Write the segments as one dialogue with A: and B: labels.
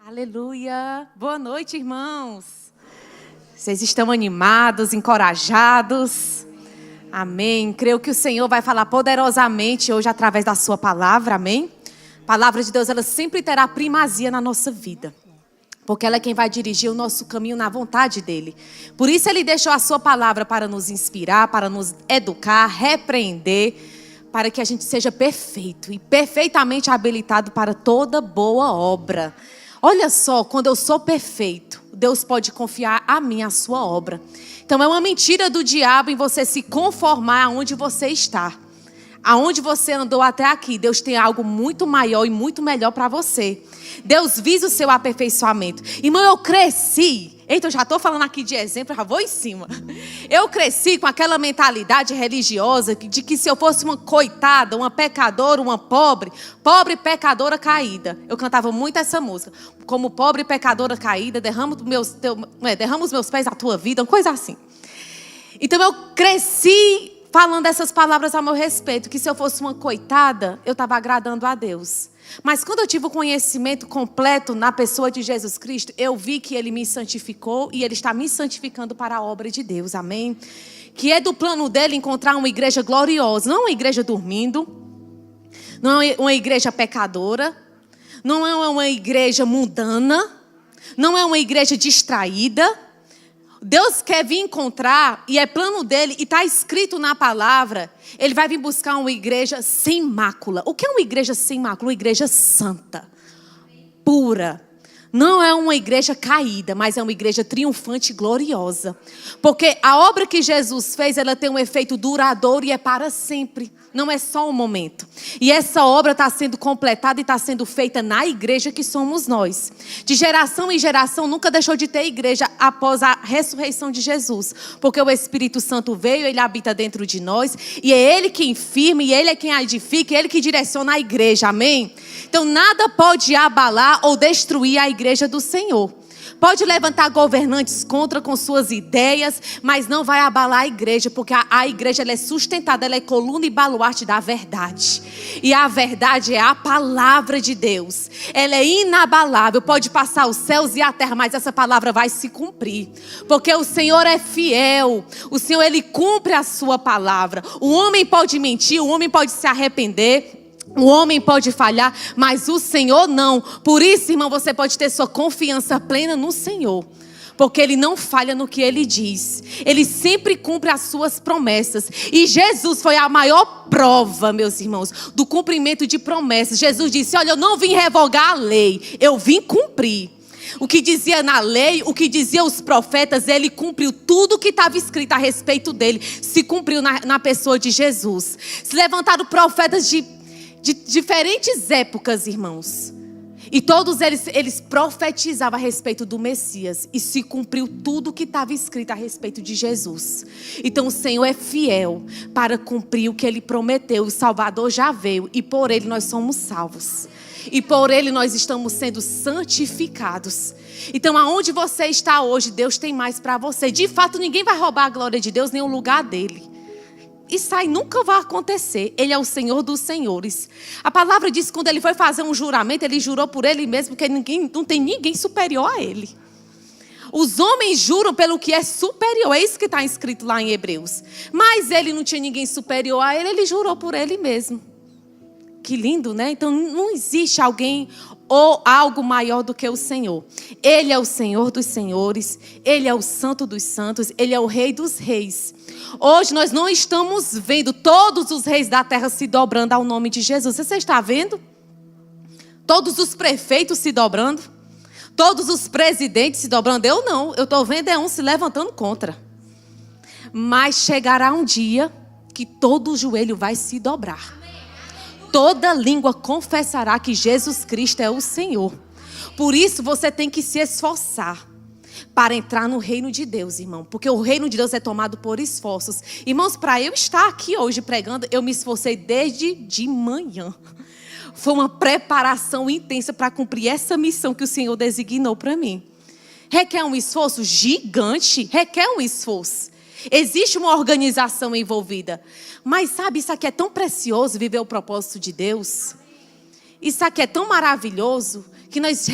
A: Aleluia! Boa noite, irmãos. Vocês estão animados, encorajados? Amém. Creio que o Senhor vai falar poderosamente hoje através da sua palavra, amém? A palavra de Deus, ela sempre terá primazia na nossa vida, porque ela é quem vai dirigir o nosso caminho na vontade dEle. Por isso Ele deixou a sua palavra para nos inspirar, para nos educar, repreender, para que a gente seja perfeito e perfeitamente habilitado para toda boa obra. Olha só, quando eu sou perfeito, Deus pode confiar a mim a sua obra. Então é uma mentira do diabo em você se conformar aonde você está. Aonde você andou até aqui, Deus tem algo muito maior e muito melhor para você. Deus visa o seu aperfeiçoamento. Irmão, eu cresci. Eita, eu já estou falando aqui de exemplo, já vou em cima. Eu cresci com aquela mentalidade religiosa de que se eu fosse uma coitada, uma pecadora, uma pobre pecadora caída. Eu cantava muito essa música. Como pobre pecadora caída, derrama os meus pés à tua vida, uma coisa assim. Então eu cresci falando essas palavras a meu respeito, que se eu fosse uma coitada, eu estava agradando a Deus. Mas quando eu tive o conhecimento completo na pessoa de Jesus Cristo, eu vi que Ele me santificou e Ele está me santificando para a obra de Deus, amém? Que é do plano dEle encontrar uma igreja gloriosa, não uma igreja dormindo, não é uma igreja pecadora, não é uma igreja mundana, não é uma igreja distraída. Deus quer vir encontrar, e é plano dEle, e está escrito na palavra, Ele vai vir buscar uma igreja sem mácula. O que é uma igreja sem mácula? Uma igreja santa, pura. Não é uma igreja caída, mas é uma igreja triunfante e gloriosa. Porque a obra que Jesus fez, ela tem um efeito duradouro e é para sempre. Não é só um momento. E essa obra está sendo completada e está sendo feita na igreja que somos nós. De geração em geração, nunca deixou de ter igreja após a ressurreição de Jesus. Porque o Espírito Santo veio, Ele habita dentro de nós. E é Ele quem firma, e Ele é quem edifica, e Ele que direciona a igreja, amém? Então nada pode abalar ou destruir a igreja do Senhor. Pode levantar governantes contra com suas ideias, mas não vai abalar a igreja, porque a igreja ela é sustentada, ela é coluna e baluarte da verdade. E a verdade é a palavra de Deus. Ela é inabalável, pode passar os céus e a terra, mas essa palavra vai se cumprir. Porque o Senhor é fiel, o Senhor Ele cumpre a sua palavra. O homem pode mentir, o homem pode se arrepender, o homem pode falhar, mas o Senhor não. Por isso, irmão, você pode ter sua confiança plena no Senhor. Porque Ele não falha no que Ele diz. Ele sempre cumpre as suas promessas. E Jesus foi a maior prova, meus irmãos, do cumprimento de promessas. Jesus disse, olha, eu não vim revogar a lei, eu vim cumprir. O que dizia na lei, o que diziam os profetas, Ele cumpriu tudo que estava escrito a respeito dele. Se cumpriu na pessoa de Jesus. Se levantaram profetas de diferentes épocas, irmãos. E todos eles profetizavam a respeito do Messias. E se cumpriu tudo que estava escrito a respeito de Jesus. Então o Senhor é fiel para cumprir o que Ele prometeu. O Salvador já veio e por Ele nós somos salvos. E por Ele nós estamos sendo santificados. Então aonde você está hoje, Deus tem mais para você. De fato ninguém vai roubar a glória de Deus nem o lugar dEle. Isso aí nunca vai acontecer. Ele é o Senhor dos senhores. A palavra diz que quando Ele foi fazer um juramento, Ele jurou por Ele mesmo, porque não tem ninguém superior a Ele. Os homens juram pelo que é superior. É isso que está escrito lá em Hebreus. Mas Ele não tinha ninguém superior a Ele, Ele jurou por Ele mesmo. Que lindo, né? Então não existe alguém ou algo maior do que o Senhor. Ele é o Senhor dos senhores. Ele é o Santo dos santos. Ele é o Rei dos reis. Hoje nós não estamos vendo todos os reis da terra se dobrando ao nome de Jesus. Você está vendo? Todos os prefeitos se dobrando. Todos os presidentes se dobrando. Eu não. Eu estou vendo um se levantando contra. Mas chegará um dia que todo o joelho vai se dobrar. Toda língua confessará que Jesus Cristo é o Senhor. Por isso você tem que se esforçar para entrar no reino de Deus, irmão. Porque o reino de Deus é tomado por esforços. Irmãos, para eu estar aqui hoje pregando, eu me esforcei desde de manhã. Foi uma preparação intensa para cumprir essa missão que o Senhor designou para mim. Requer um esforço gigante, requer um esforço. Existe uma organização envolvida. Mas sabe, isso aqui é tão precioso, viver o propósito de Deus. Isso aqui é tão maravilhoso Que nós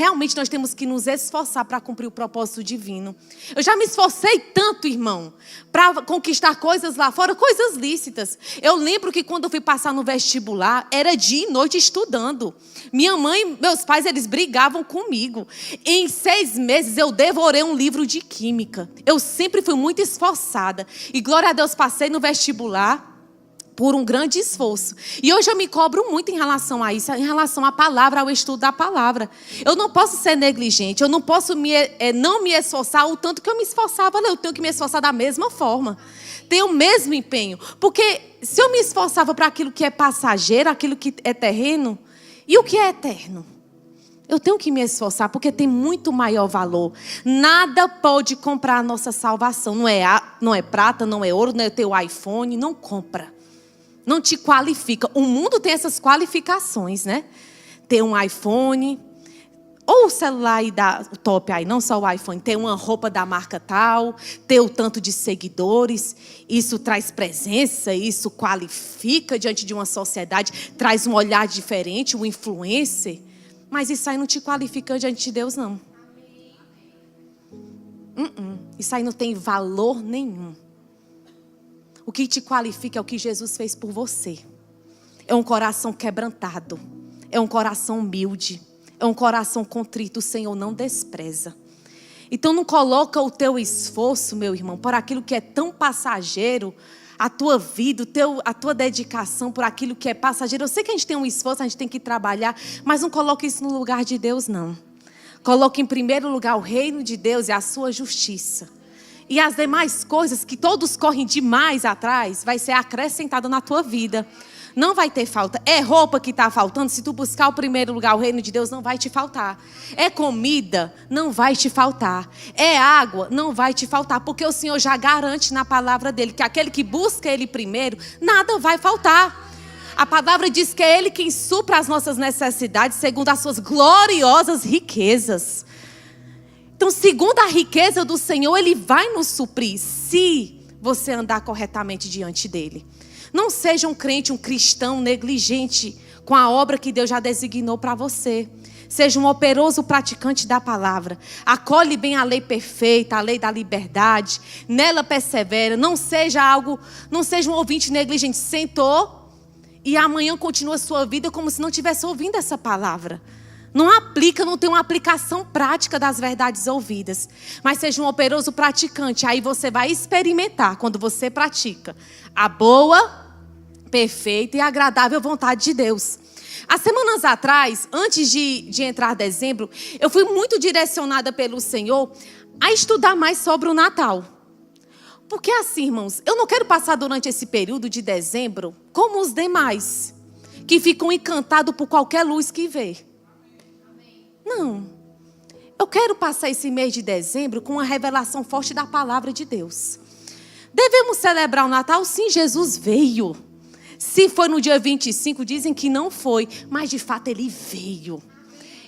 A: temos que nos esforçar para cumprir o propósito divino. Eu já me esforcei tanto, irmão, para conquistar coisas lá fora, coisas lícitas. Eu lembro que quando eu fui passar no vestibular, era dia e noite estudando. Minha mãe, meus pais, eles brigavam comigo. Em 6 meses eu devorei um livro de química. Eu sempre fui muito esforçada. E glória a Deus, passei no vestibular por um grande esforço. E hoje eu me cobro muito em relação a isso, em relação à palavra, ao estudo da palavra. Eu não posso ser negligente, eu não posso não me esforçar o tanto que eu me esforçava, eu tenho que me esforçar da mesma forma. Ter o mesmo empenho. Porque se eu me esforçava para aquilo que é passageiro, aquilo que é terreno, e o que é eterno? Eu tenho que me esforçar, porque tem muito maior valor. Nada pode comprar a nossa salvação. Não é prata, não é ouro, não é teu iPhone, não compra. Não te qualifica. O mundo tem essas qualificações, né? Ter um iPhone, ou o celular aí o top aí, não só o iPhone. Ter uma roupa da marca tal, ter o tanto de seguidores. Isso traz presença, isso qualifica diante de uma sociedade, traz um olhar diferente, um influencer. Mas isso aí não te qualifica diante de Deus, não. Isso aí não tem valor nenhum. O que te qualifica é o que Jesus fez por você. É um coração quebrantado. É um coração humilde. É um coração contrito. O Senhor não despreza. Então não coloca o teu esforço, meu irmão, por aquilo que é tão passageiro. A tua vida, a tua dedicação por aquilo que é passageiro. Eu sei que a gente tem um esforço, a gente tem que trabalhar. Mas não coloque isso no lugar de Deus, não. Coloque em primeiro lugar o reino de Deus e a sua justiça. E as demais coisas que todos correm demais atrás, vai ser acrescentado na tua vida. Não vai ter falta. É roupa que está faltando. Se tu buscar o primeiro lugar, o reino de Deus, não vai te faltar. É comida, não vai te faltar. É água, não vai te faltar. Porque o Senhor já garante na palavra dele que aquele que busca ele primeiro, nada vai faltar. A palavra diz que é ele quem supra as nossas necessidades segundo as suas gloriosas riquezas. Então, segundo a riqueza do Senhor, Ele vai nos suprir, se você andar corretamente diante dEle. Não seja um crente, um cristão negligente com a obra que Deus já designou para você. Seja um operoso praticante da palavra. Acolhe bem a lei perfeita, a lei da liberdade. Nela persevera. Não seja um ouvinte negligente. Sentou e amanhã continua a sua vida como se não tivesse ouvindo essa palavra. Não tem uma aplicação prática das verdades ouvidas. Mas seja um operoso praticante. Aí você vai experimentar, quando você pratica, a boa, perfeita e agradável vontade de Deus. Há semanas atrás, antes de entrar dezembro, eu fui muito direcionada pelo Senhor a estudar mais sobre o Natal. Porque assim, irmãos, eu não quero passar durante esse período de dezembro como os demais, que ficam encantados por qualquer luz que vê. Não, eu quero passar esse mês de dezembro com uma revelação forte da palavra de Deus. Devemos celebrar o Natal? Sim, Jesus veio. Se foi no dia 25, dizem que não foi, mas de fato Ele veio.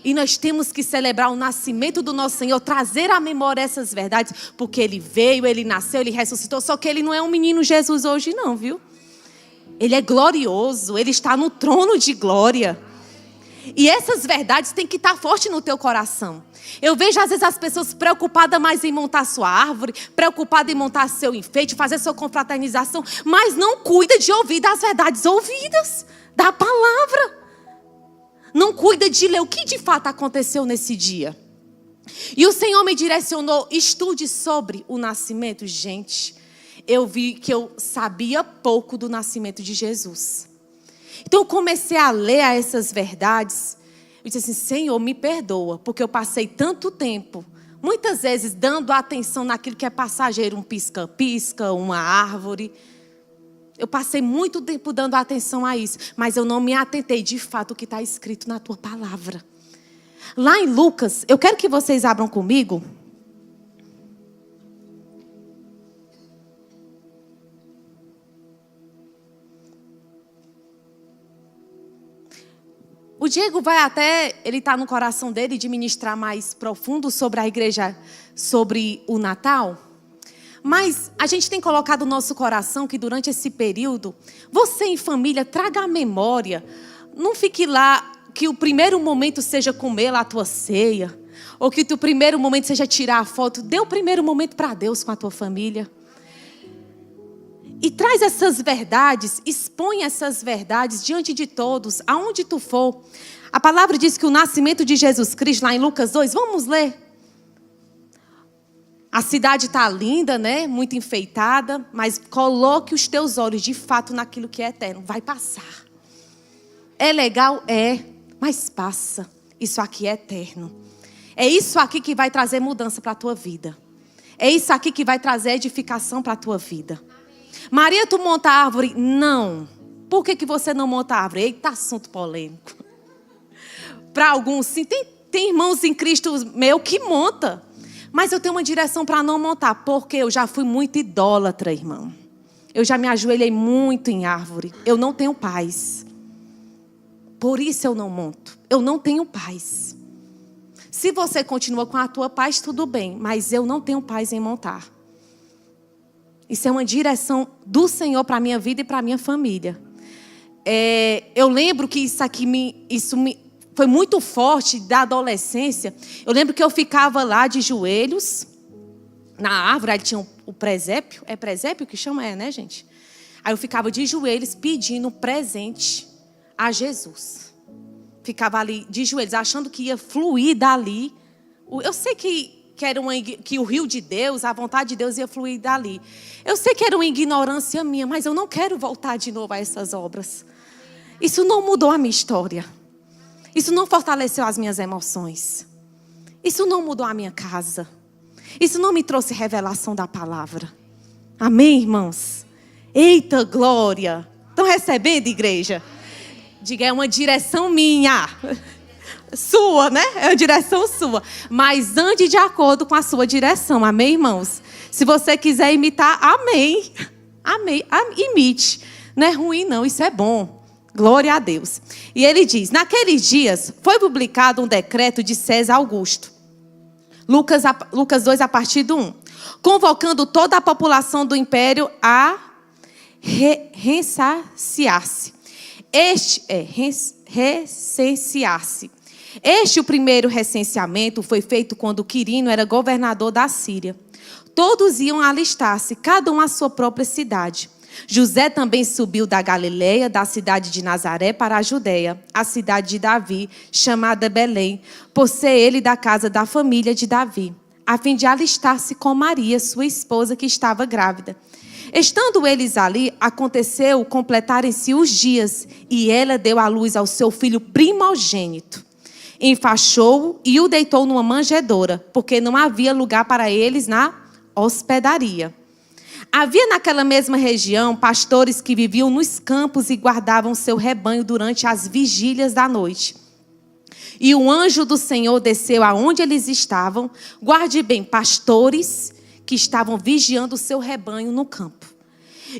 A: E nós temos que celebrar o nascimento do nosso Senhor, trazer à memória essas verdades, porque Ele veio, Ele nasceu, Ele ressuscitou, só que Ele não é um menino Jesus hoje não, viu? Ele é glorioso, Ele está no trono de glória. E essas verdades têm que estar fortes no teu coração. Eu vejo às vezes as pessoas preocupadas mais em montar sua árvore, preocupadas em montar seu enfeite, fazer sua confraternização, mas não cuida de ouvir das verdades ouvidas, da palavra. Não cuida de ler o que de fato aconteceu nesse dia. E o Senhor me direcionou, estude sobre o nascimento. Gente, eu vi que eu sabia pouco do nascimento de Jesus. Então eu comecei a ler essas verdades. Eu disse assim, Senhor, me perdoa, porque eu passei tanto tempo, muitas vezes dando atenção naquilo que é passageiro, um pisca-pisca, uma árvore. Eu passei muito tempo dando atenção a isso, mas eu não me atentei de fato o que está escrito na tua palavra. Lá em Lucas, eu quero que vocês abram comigo. O Diego vai até, ele está no coração dele de ministrar mais profundo sobre a igreja, sobre o Natal. Mas a gente tem colocado no nosso coração que durante esse período, você em família, traga a memória. Não fique lá que o primeiro momento seja comer lá a tua ceia, ou que o primeiro momento seja tirar a foto. Dê o primeiro momento para Deus com a tua família. E traz essas verdades, expõe essas verdades diante de todos, aonde tu for. A palavra diz que o nascimento de Jesus Cristo, lá em Lucas 2, vamos ler. A cidade está linda, né? Muito enfeitada, mas coloque os teus olhos de fato naquilo que é eterno. Vai passar. É legal? É, mas passa. Isso aqui é eterno. É isso aqui que vai trazer mudança para a tua vida. É isso aqui que vai trazer edificação para a tua vida. Maria, tu monta a árvore? Não. Por que você não monta a árvore? Eita, assunto polêmico. Para alguns, sim. Tem irmãos em Cristo meu que monta. Mas eu tenho uma direção para não montar. Porque eu já fui muito idólatra, irmão. Eu já me ajoelhei muito em árvore. Eu não tenho paz. Por isso eu não monto. Eu não tenho paz. Se você continua com a tua paz, tudo bem. Mas eu não tenho paz em montar. Isso é uma direção do Senhor para a minha vida e para a minha família. Eu lembro que isso foi muito forte da adolescência. Eu lembro que eu ficava lá de joelhos, na árvore, aí tinha o presépio. É presépio que chama? É, né, gente? Aí eu ficava de joelhos pedindo presente a Jesus. Ficava ali de joelhos, achando que ia fluir dali. Eu sei que o rio de Deus, a vontade de Deus ia fluir dali. Eu sei que era uma ignorância minha, mas eu não quero voltar de novo a essas obras. Isso não mudou a minha história. Isso não fortaleceu as minhas emoções. Isso não mudou a minha casa. Isso não me trouxe revelação da palavra. Amém, irmãos? Eita glória! Estão recebendo, igreja? Diga, é uma direção minha. Sua, né? É uma direção sua. Mas ande de acordo com a sua direção. Amém, irmãos? Se você quiser imitar, amém. Amém. Imite. Não é ruim, não. Isso é bom. Glória a Deus. E ele diz, naqueles dias foi publicado um decreto de César Augusto. Lucas 2, a partir do 1. Convocando toda a população do império a recensear-se. Recensear-se. O primeiro recenseamento foi feito quando Quirino era governador da Síria. Todos iam alistar-se, cada um à sua própria cidade. José também subiu da Galileia, da cidade de Nazaré, para a Judeia, a cidade de Davi, chamada Belém, por ser ele da casa da família de Davi, a fim de alistar-se com Maria, sua esposa, que estava grávida. Estando eles ali, aconteceu completarem-se os dias, e ela deu à luz ao seu filho primogênito. Enfaixou-o e o deitou numa manjedoura, porque não havia lugar para eles na hospedaria. Havia naquela mesma região pastores que viviam nos campos e guardavam seu rebanho durante as vigílias da noite. E o anjo do Senhor desceu aonde eles estavam. Guarde bem, pastores que estavam vigiando o seu rebanho no campo.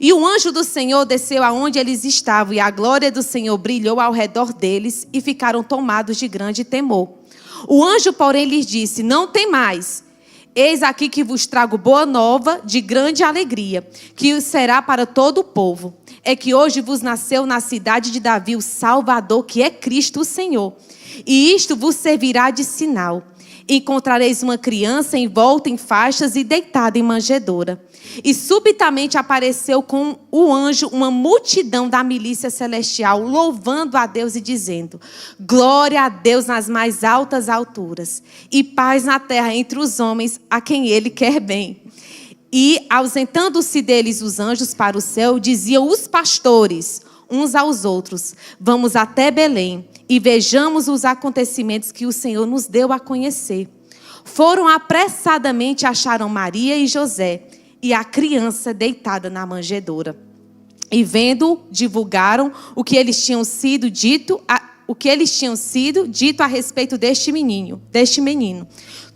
A: E o anjo do Senhor desceu aonde eles estavam, e a glória do Senhor brilhou ao redor deles, e ficaram tomados de grande temor. O anjo, porém, lhes disse, não temais. Eis aqui que vos trago boa nova de grande alegria, que será para todo o povo. É que hoje vos nasceu na cidade de Davi o Salvador, que é Cristo o Senhor. E isto vos servirá de sinal. Encontrareis uma criança envolta em faixas e deitada em manjedoura. E subitamente apareceu com o anjo uma multidão da milícia celestial, louvando a Deus e dizendo, glória a Deus nas mais altas alturas, e paz na terra entre os homens a quem ele quer bem. E, ausentando-se deles os anjos para o céu, diziam os pastores uns aos outros, vamos até Belém e vejamos os acontecimentos que o Senhor nos deu a conhecer. Foram apressadamente, acharam Maria e José e a criança deitada na manjedoura. E vendo, divulgaram o que eles tinham sido dito a respeito deste menino.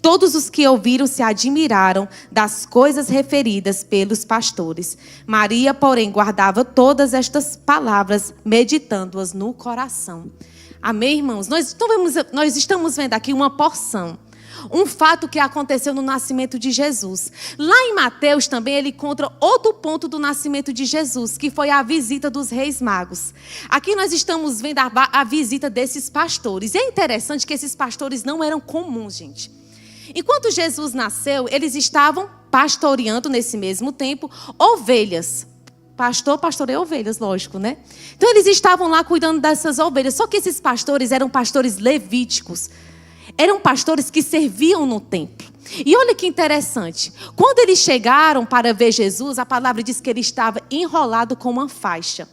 A: Todos os que ouviram se admiraram das coisas referidas pelos pastores. Maria, porém, guardava todas estas palavras, meditando-as no coração. Amém, irmãos? Nós estamos vendo aqui uma porção um fato que aconteceu no nascimento de Jesus. Lá em Mateus também ele encontra outro ponto do nascimento de Jesus, que foi a visita dos reis magos. Aqui nós estamos vendo a visita desses pastores. E é interessante que esses pastores não eram comuns, gente. Enquanto Jesus nasceu, eles estavam pastoreando nesse mesmo tempo ovelhas. Pastor, pastoreia ovelhas, lógico, né? Então eles estavam lá cuidando dessas ovelhas. Só que esses pastores eram pastores levíticos. Eram pastores que serviam no templo. E olha que interessante. Quando eles chegaram para ver Jesus, a palavra diz que ele estava enrolado com uma faixa.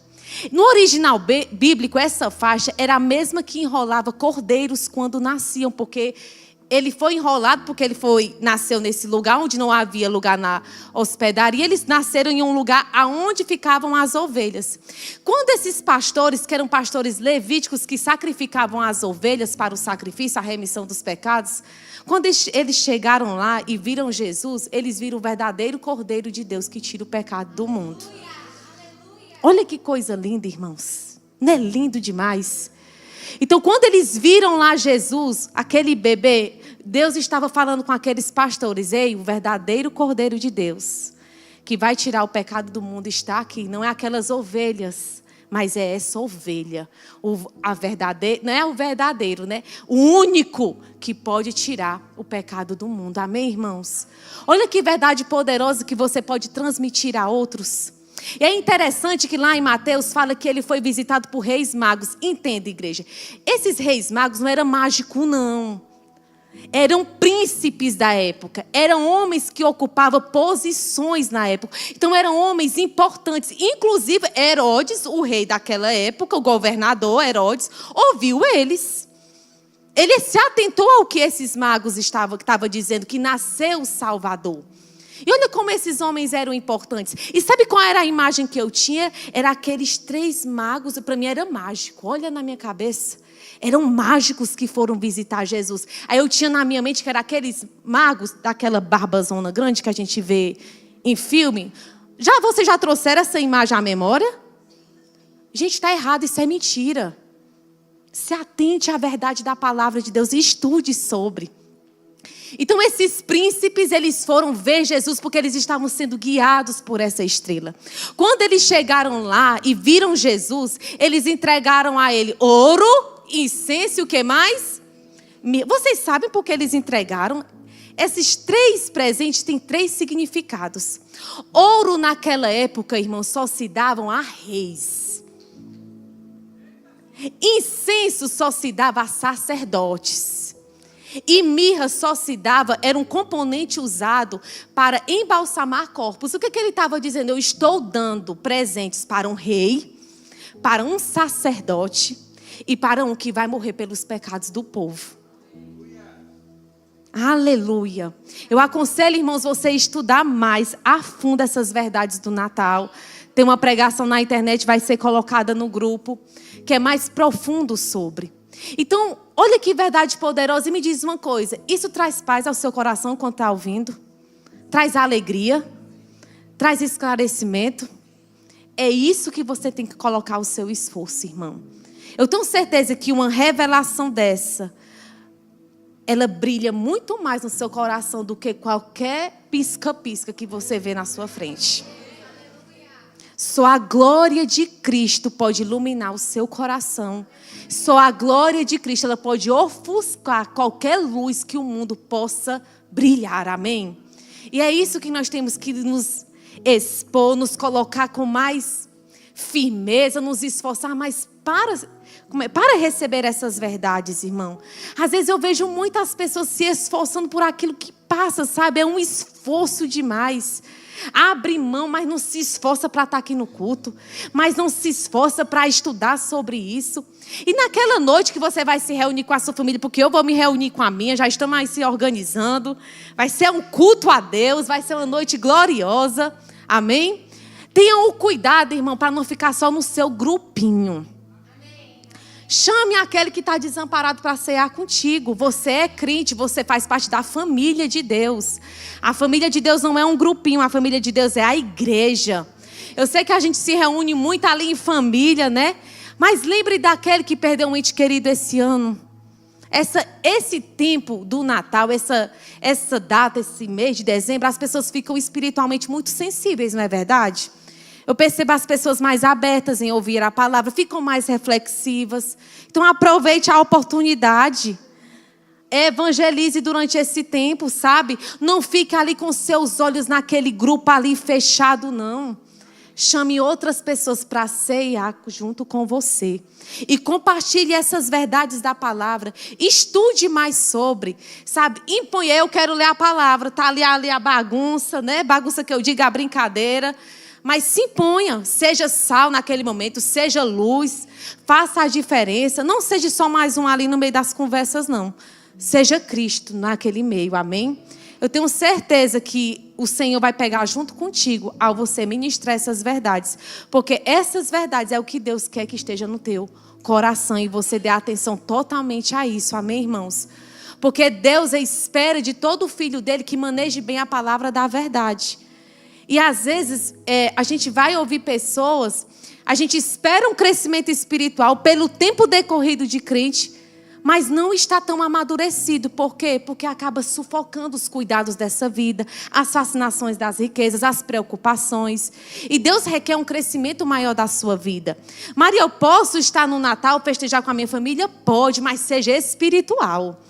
A: No original bíblico, essa faixa era a mesma que enrolava cordeiros quando nasciam, porque ele foi enrolado porque nasceu nesse lugar onde não havia lugar na hospedaria. Eles nasceram em um lugar aonde ficavam as ovelhas. Quando esses pastores, que eram pastores levíticos, que sacrificavam as ovelhas para o sacrifício, a remissão dos pecados, quando eles chegaram lá e viram Jesus, eles viram o verdadeiro Cordeiro de Deus que tira o pecado do mundo. Olha que coisa linda, irmãos. Não é lindo demais? Então, quando eles viram lá Jesus, aquele bebê, Deus estava falando com aqueles pastores: ei, o verdadeiro Cordeiro de Deus, que vai tirar o pecado do mundo, está aqui. Não é aquelas ovelhas, mas é essa ovelha. Não é o verdadeiro, né? O único que pode tirar o pecado do mundo. Amém, irmãos? Olha que verdade poderosa que você pode transmitir a outros. E é interessante que lá em Mateus fala que ele foi visitado por reis magos. Entenda, igreja. Esses reis magos não eram mágicos, não. Eram príncipes da época. Eram homens que ocupavam posições na época. Então eram homens importantes. Inclusive Herodes, o rei daquela época, o governador Herodes, ouviu eles. Ele se atentou ao que esses magos estavam dizendo, que nasceu o Salvador. E olha como esses homens eram importantes. E sabe qual era a imagem que eu tinha? Era aqueles 3 magos. Para mim era mágico. Olha na minha cabeça. Eram mágicos que foram visitar Jesus. Aí eu tinha na minha mente que eram aqueles magos daquela barbazona grande que a gente vê em filme. Vocês já trouxeram essa imagem à memória? Gente, está errado. Isso é mentira. Se atente à verdade da palavra de Deus e estude sobre. Então esses príncipes, eles foram ver Jesus porque eles estavam sendo guiados por essa estrela. Quando eles chegaram lá e viram Jesus, eles entregaram a ele ouro, incenso e o que mais? Vocês sabem por que eles entregaram? Esses 3 presentes têm 3 significados. Ouro naquela época, irmãos, só se davam a reis. Incenso só se dava a sacerdotes. E mirra só se dava, era um componente usado para embalsamar corpos. O que ele estava dizendo? Eu estou dando presentes para um rei, para um sacerdote e para um que vai morrer pelos pecados do povo. Aleluia. Eu aconselho, irmãos, você estudar mais a fundo essas verdades do Natal. Tem uma pregação na internet, vai ser colocada no grupo, que é mais profundo sobre. Então, olha que verdade poderosa. E me diz uma coisa: isso traz paz ao seu coração quando está ouvindo? Traz alegria? Traz esclarecimento? É isso que você tem que colocar o seu esforço, irmão. Eu tenho certeza que uma revelação dessa, ela brilha muito mais no seu coração do que qualquer pisca-pisca que você vê na sua frente. Só a glória de Cristo pode iluminar o seu coração. Só a glória de Cristo, ela pode ofuscar qualquer luz que o mundo possa brilhar. Amém? E é isso que nós temos que nos expor, nos colocar com mais firmeza, nos esforçar mais para receber essas verdades, irmão. Às vezes eu vejo muitas pessoas se esforçando por aquilo que passa, sabe? É um esforço demais. Abre mão, mas não se esforça para estar aqui no culto. Mas não se esforça para estudar sobre isso. E naquela noite que você vai se reunir com a sua família, porque eu vou me reunir com a minha, já estamos aí se organizando. Vai ser um culto a Deus, vai ser uma noite gloriosa. Amém? Tenham o cuidado, irmão, para não ficar só no seu grupinho. Chame aquele que está desamparado para cear contigo. Você é crente, você faz parte da família de Deus. A família de Deus não é um grupinho, a família de Deus é a igreja. Eu sei que a gente se reúne muito ali em família, né? Mas lembre daquele que perdeu um ente querido esse ano. Esse tempo do Natal, essa data, esse mês de dezembro, as pessoas ficam espiritualmente muito sensíveis, não é verdade? Eu percebo as pessoas mais abertas em ouvir a palavra, ficam mais reflexivas. Então aproveite a oportunidade. Evangelize durante esse tempo, sabe? Não fique ali com seus olhos naquele grupo ali fechado, não. Chame outras pessoas para ceiar junto com você. E compartilhe essas verdades da palavra. Estude mais sobre, sabe? Impõe, eu quero ler a palavra. Está ali a bagunça, né? Bagunça que eu digo, a brincadeira. Mas se imponha, seja sal naquele momento, seja luz. Faça a diferença. Não seja só mais um ali no meio das conversas, não. Seja Cristo naquele meio, amém? Eu tenho certeza que o Senhor vai pegar junto contigo ao você ministrar essas verdades. Porque essas verdades é o que Deus quer que esteja no teu coração. E você dê atenção totalmente a isso, amém, irmãos? Porque Deus espera de todo filho dele que maneje bem a palavra da verdade. E às vezes a gente vai ouvir pessoas, a gente espera um crescimento espiritual pelo tempo decorrido de crente, mas não está tão amadurecido. Por quê? Porque acaba sufocando os cuidados dessa vida, as fascinações das riquezas, as preocupações. E Deus requer um crescimento maior da sua vida. Maria, eu posso estar no Natal, festejar com a minha família? Pode, mas seja espiritual.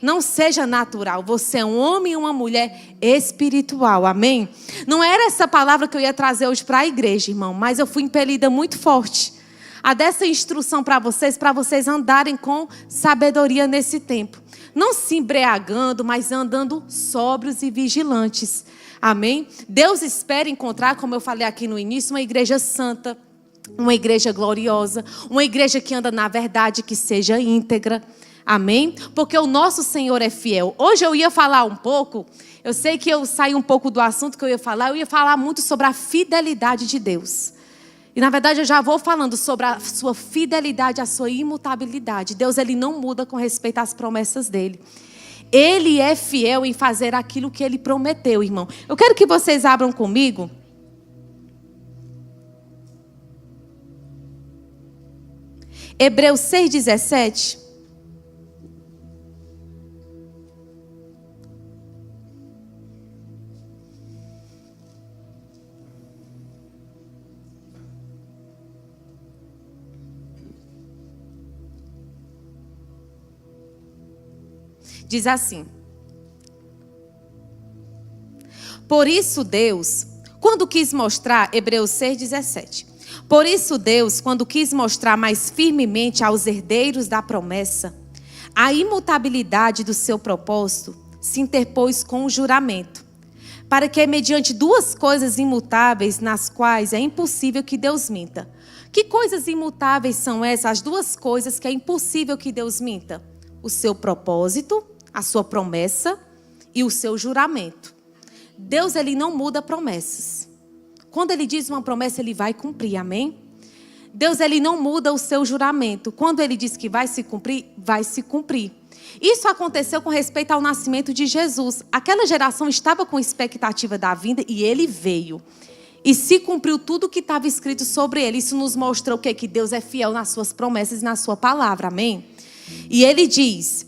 A: Não seja natural. Você é um homem e uma mulher espiritual, amém? Não era essa palavra que eu ia trazer hoje para a igreja, irmão, mas eu fui impelida muito forte a dessa instrução para vocês andarem com sabedoria nesse tempo. Não se embriagando, mas andando sóbrios e vigilantes. Amém? Deus espera encontrar, como eu falei aqui no início, uma igreja santa, uma igreja gloriosa, uma igreja que anda na verdade, que seja íntegra. Amém? Porque o nosso Senhor é fiel. Hoje eu ia falar um pouco, eu sei que eu saí um pouco do assunto que eu ia falar muito sobre a fidelidade de Deus. E na verdade eu já vou falando sobre a sua fidelidade, a sua imutabilidade. Deus, ele não muda com respeito às promessas dele. Ele é fiel em fazer aquilo que ele prometeu, irmão. Eu quero que vocês abram comigo. Hebreus 6:17. Diz assim: por isso Deus, quando quis mostrar, Hebreus 6:17. Por isso Deus, quando quis mostrar mais firmemente aos herdeiros da promessa a imutabilidade do seu propósito, se interpôs com o juramento, para que mediante duas coisas imutáveis, nas quais é impossível que Deus minta. Que coisas imutáveis são essas? As duas coisas que é impossível que Deus minta: o seu propósito, a sua promessa e o seu juramento. Deus, ele não muda promessas. Quando ele diz uma promessa, ele vai cumprir, amém? Deus, ele não muda o seu juramento. Quando ele diz que vai se cumprir, vai se cumprir. Isso aconteceu com respeito ao nascimento de Jesus. Aquela geração estava com expectativa da vinda e ele veio. E se cumpriu tudo o que estava escrito sobre ele. Isso nos mostra o quê? Que Deus é fiel nas suas promessas e na sua palavra, amém? E ele diz: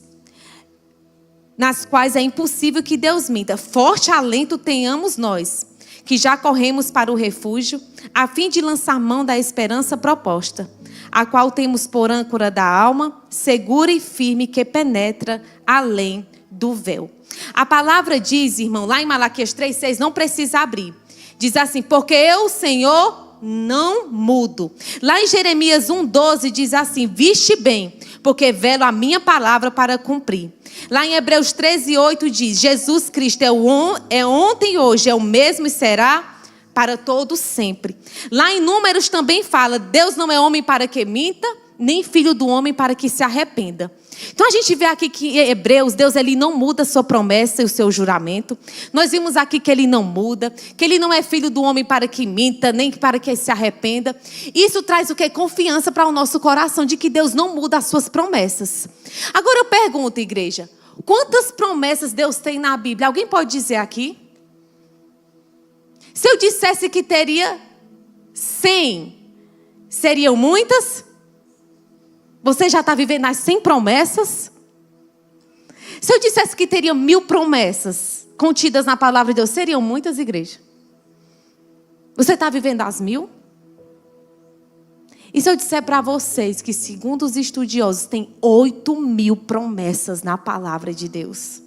A: nas quais é impossível que Deus minta. Forte alento tenhamos nós, que já corremos para o refúgio, a fim de lançar mão da esperança proposta, a qual temos por âncora da alma, segura e firme, que penetra além do véu. A palavra diz, irmão, lá em Malaquias 3:6, não precisa abrir. Diz assim: porque eu, Senhor, não mudo. Lá em Jeremias 1:12 diz assim: viste bem, porque velo a minha palavra para cumprir. Lá em Hebreus 13:8 diz: Jesus Cristo é ontem e hoje, é o mesmo e será para todos sempre. Lá em Números também fala: Deus não é homem para que minta, nem filho do homem para que se arrependa. Então a gente vê aqui que em Hebreus, Deus, ele não muda a sua promessa e o seu juramento. Nós vimos aqui que ele não muda, que ele não é filho do homem para que minta, nem para que se arrependa. Isso traz o que? Confiança para o nosso coração de que Deus não muda as suas promessas. Agora eu pergunto, igreja, quantas promessas Deus tem na Bíblia? Alguém pode dizer aqui? Se eu dissesse que teria 100, seriam muitas? Você já está vivendo as 100 promessas? Se eu dissesse que teria 1000 promessas contidas na palavra de Deus, seriam muitas, igreja? Você está vivendo as 1000? E se eu disser para vocês que, segundo os estudiosos, tem 8000 promessas na palavra de Deus?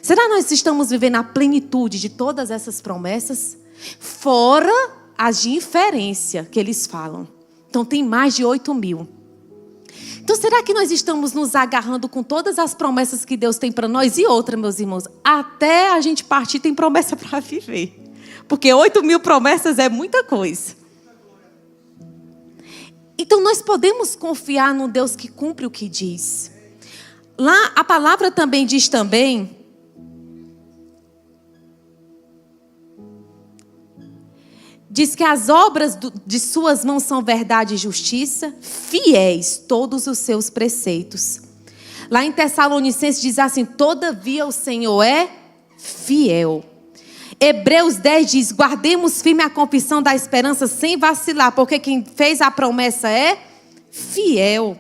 A: Será que nós estamos vivendo a plenitude de todas essas promessas? Fora as de inferência que eles falam. Então tem mais de 8000. Então será que nós estamos nos agarrando com todas as promessas que Deus tem para nós? E outra, meus irmãos, até a gente partir tem promessa para viver. Porque 8000 promessas é muita coisa. Então nós podemos confiar no Deus que cumpre o que diz. Lá a palavra também diz também. Diz que as obras de suas mãos são verdade e justiça, fiéis todos os seus preceitos. Lá em Tessalonicenses diz assim, todavia o Senhor é fiel. Hebreus 10 diz, guardemos firme a confissão da esperança sem vacilar, porque quem fez a promessa é fiel.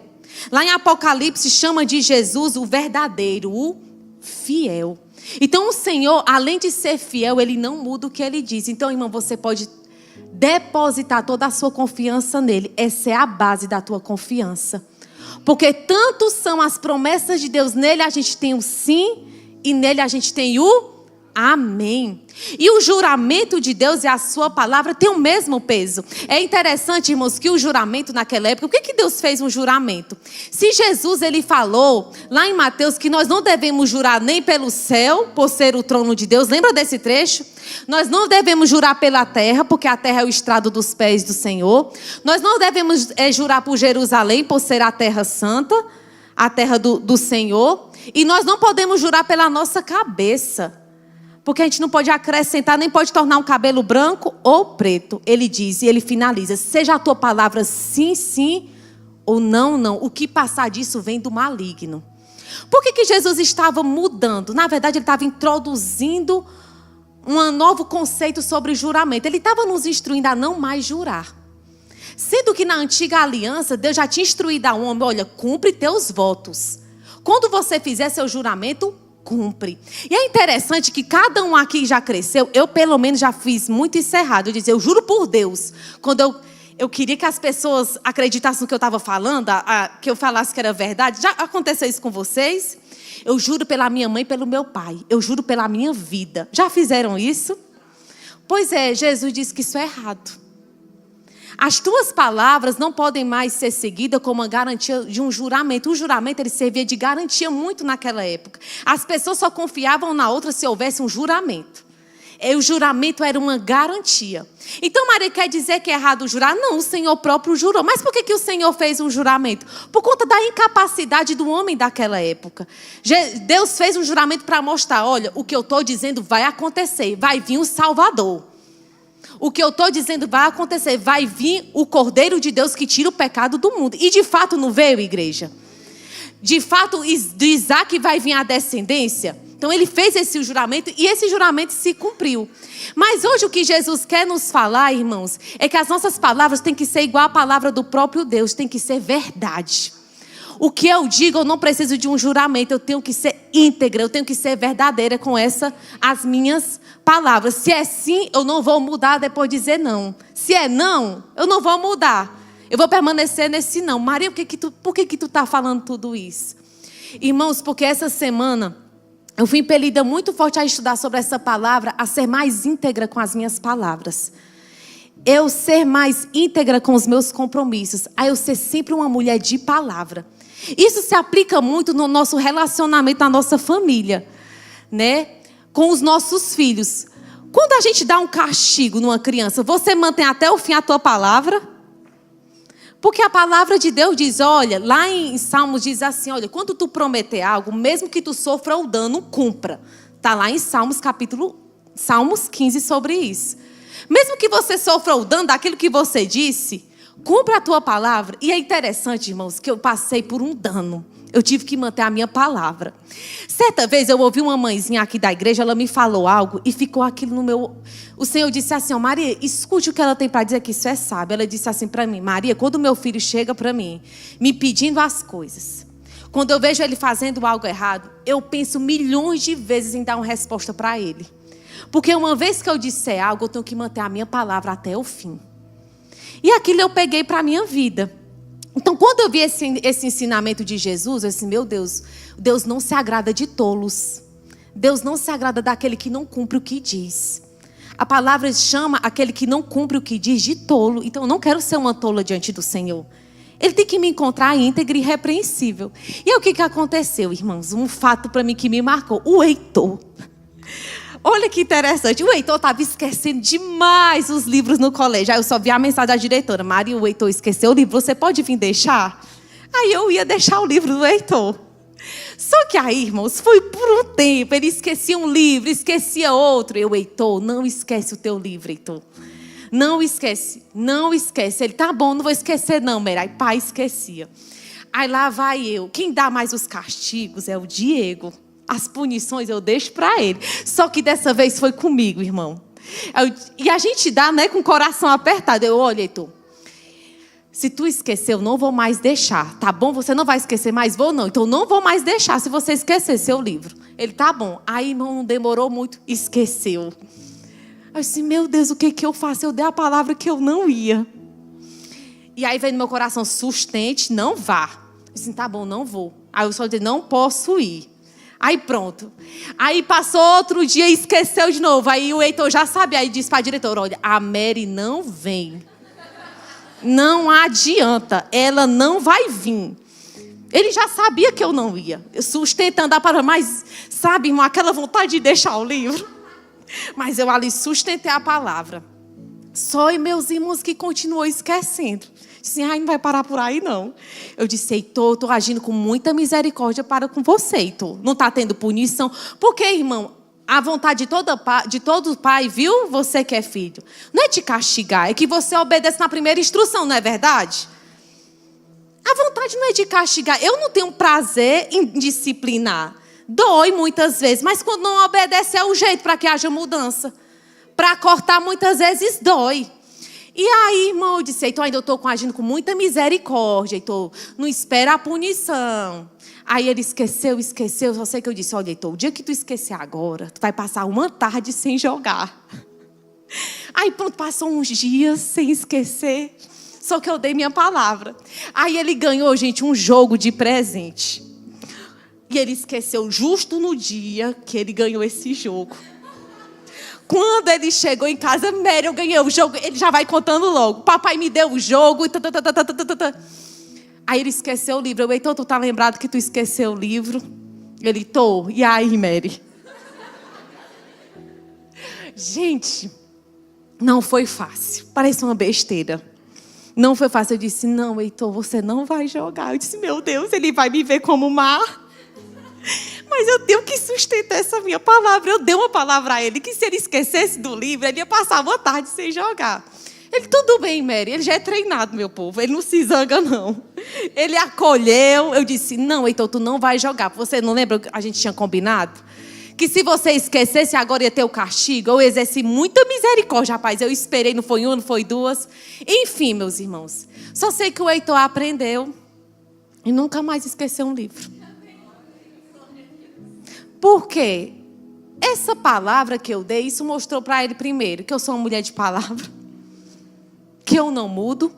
A: Lá em Apocalipse chama de Jesus o verdadeiro, o fiel. Então o Senhor, além de ser fiel, Ele não muda o que Ele diz. Então, irmão, você pode depositar toda a sua confiança nele. Essa é a base da tua confiança. Porque tanto são as promessas de Deus, nele a gente tem o sim e nele a gente tem o amém. E o juramento de Deus e a sua palavra tem o mesmo peso. É interessante, irmãos, que o juramento naquela época, por que Deus fez um juramento? Se Jesus, ele falou lá em Mateus que nós não devemos jurar nem pelo céu, por ser o trono de Deus, lembra desse trecho? Nós não devemos jurar pela terra, porque a terra é o estrado dos pés do Senhor. Nós não devemos jurar por Jerusalém, por ser a terra santa, a terra do Senhor. E nós não podemos jurar pela nossa cabeça. Porque a gente não pode acrescentar, nem pode tornar um cabelo branco ou preto. Ele diz e ele finaliza. Seja a tua palavra sim, sim ou não, não. O que passar disso vem do maligno. Por que Jesus estava mudando? Na verdade, ele estava introduzindo um novo conceito sobre juramento. Ele estava nos instruindo a não mais jurar. Sendo que na antiga aliança, Deus já tinha instruído ao homem, olha, cumpre teus votos. Quando você fizer seu juramento, cumpre. E é interessante que cada um aqui já cresceu. Eu pelo menos já fiz muito isso errado. Eu dizia, eu juro por Deus. Quando eu queria que as pessoas acreditassem no que eu estava falando, que eu falasse que era verdade. Já aconteceu isso com vocês? Eu juro pela minha mãe e pelo meu pai. Eu juro pela minha vida. Já fizeram isso? Pois é, Jesus disse que isso é errado. As tuas palavras não podem mais ser seguidas como uma garantia de um juramento. O juramento ele servia de garantia muito naquela época. As pessoas só confiavam na outra se houvesse um juramento. E o juramento era uma garantia. Então Maria quer dizer que é errado jurar? Não, o Senhor próprio jurou. Mas por que o Senhor fez um juramento? Por conta da incapacidade do homem daquela época. Deus fez um juramento para mostrar, olha, o que eu estou dizendo vai acontecer. Vai vir um Salvador. O que eu estou dizendo vai acontecer. Vai vir o Cordeiro de Deus que tira o pecado do mundo. E de fato não veio, igreja? De fato, de Isaac vai vir a descendência. Então ele fez esse juramento e esse juramento se cumpriu. Mas hoje o que Jesus quer nos falar, irmãos, é que as nossas palavras têm que ser igual à palavra do próprio Deus. Tem que ser verdade. O que eu digo, eu não preciso de um juramento. Eu tenho que ser íntegra, eu tenho que ser verdadeira com as minhas palavras. Se é sim, eu não vou mudar depois de dizer não. Se é não, eu não vou mudar. Eu vou permanecer nesse não. Maria, por que tu está falando tudo isso? Irmãos, porque essa semana eu fui impelida muito forte a estudar sobre essa palavra, a ser mais íntegra com as minhas palavras. Eu ser mais íntegra com os meus compromissos. A eu ser sempre uma mulher de palavra. Isso se aplica muito no nosso relacionamento, na nossa família, né? Com os nossos filhos. Quando a gente dá um castigo numa criança, você mantém até o fim a tua palavra? Porque a palavra de Deus diz, olha, lá em Salmos diz assim, olha, quando tu prometer algo, mesmo que tu sofra o dano, cumpra. Está lá em Salmos 15 sobre isso. Mesmo que você sofra o dano daquilo que você disse, cumpra a tua palavra. E é interessante, irmãos, que eu passei por um dano. Eu tive que manter a minha palavra. Certa vez eu ouvi uma mãezinha aqui da igreja, ela me falou algo e ficou aquilo no meu... O Senhor disse assim, ó, Maria, escute o que ela tem para dizer, que isso é sábio. Ela disse assim para mim, Maria, quando meu filho chega para mim, me pedindo as coisas, Quando eu vejo ele fazendo algo errado, eu penso milhões de vezes em dar uma resposta para ele. Porque uma vez que eu disser algo, eu tenho que manter a minha palavra até o fim. E aquilo eu peguei para a minha vida. Então, quando eu vi esse ensinamento de Jesus, eu disse, meu Deus, Deus não se agrada de tolos. Deus não se agrada daquele que não cumpre o que diz. A palavra chama aquele que não cumpre o que diz de tolo. Então, eu não quero ser uma tola diante do Senhor. Ele tem que me encontrar íntegra e irrepreensível. E aí, o que aconteceu, irmãos? Um fato para mim que me marcou. O Heitor. Olha que interessante. O Heitor estava esquecendo demais os livros no colégio. Aí eu só vi a mensagem da diretora. Maria, o Heitor esqueceu o livro. Você pode vir deixar? Aí eu ia deixar o livro do Heitor. Só que aí, irmãos, foi por um tempo. Ele esquecia um livro, esquecia outro. Heitor, não esquece o teu livro, Heitor. Não esquece, não esquece. Ele, tá bom, não vou esquecer não, Meira. Aí pai esquecia. Aí lá vai eu. Quem dá mais os castigos é o Diego. As punições eu deixo para ele. Só que dessa vez foi comigo, irmão. E a gente dá, né, com o coração apertado. Eu, olha, Heitor, se tu esquecer, eu não vou mais deixar. Tá bom? Você não vai esquecer mais? Vou não. Então não vou mais deixar se você esquecer seu livro. Ele, tá bom. Aí, irmão, não demorou muito. Esqueceu. Eu disse, meu Deus, o que eu faço? Eu dei a palavra que eu não ia. E aí veio no meu coração, sustente, não vá. Eu disse, tá bom, não vou. Aí eu só disse, não posso ir. Aí pronto. Aí passou outro dia e esqueceu de novo. Aí o Heitor já sabia. Aí disse para a diretora, olha, a Mary não vem. Não adianta, ela não vai vir. Ele já sabia que eu não ia. Eu sustentando a palavra, mas sabe, irmão, aquela vontade de deixar o livro. Mas eu ali sustentei a palavra. Só meus irmãos que continuou esquecendo. Disse, ai, não vai parar por aí não. Eu disse, Heitor, estou agindo com muita misericórdia para com você, Heitor. Não está tendo punição. Porque, irmão, a vontade de todo pai, viu? Você que é filho. Não é te castigar, é que você obedece na primeira instrução, não é verdade? A vontade não é de castigar. Eu não tenho prazer em disciplinar. Dói muitas vezes, mas quando não obedece é o jeito para que haja mudança. Para cortar muitas vezes dói. E aí, irmão, eu disse, Heitor, ainda eu estou agindo com muita misericórdia, Heitor, não espera a punição. Aí ele esqueceu, só sei que eu disse, olha, Heitor, o dia que tu esquecer agora, tu vai passar uma tarde sem jogar. Aí pronto, passou uns dias sem esquecer, só que eu dei minha palavra. Aí ele ganhou, gente, um jogo de presente. E ele esqueceu justo no dia que ele ganhou esse jogo. Quando ele chegou em casa, Mary, eu ganhei o jogo. Ele já vai contando logo. Papai me deu o jogo. Aí ele esqueceu o livro. Eu, Heitor, tu tá lembrado que tu esqueceu o livro? Ele, tô. E aí, Mary? Gente, não foi fácil. Parece uma besteira. Não foi fácil. Eu disse, não, Heitor, você não vai jogar. Eu disse, meu Deus, ele vai me ver como má. Mas eu tenho que sustentar essa minha palavra. Eu dei uma palavra a ele, que se ele esquecesse do livro, ele ia passar uma tarde sem jogar. Ele, tudo bem, Mary, ele já é treinado, meu povo. Ele não se zanga, não. Ele acolheu. Eu disse, não, Heitor, tu não vai jogar. Você não lembra que a gente tinha combinado? Que se você esquecesse, agora ia ter o castigo. Eu exerci muita misericórdia, rapaz. Eu esperei, não foi uma, não foi duas. Enfim, meus irmãos. Só sei que o Heitor aprendeu e nunca mais esqueceu um livro. Por quê? Essa palavra que eu dei, isso mostrou para ele primeiro que eu sou uma mulher de palavra, que eu não mudo.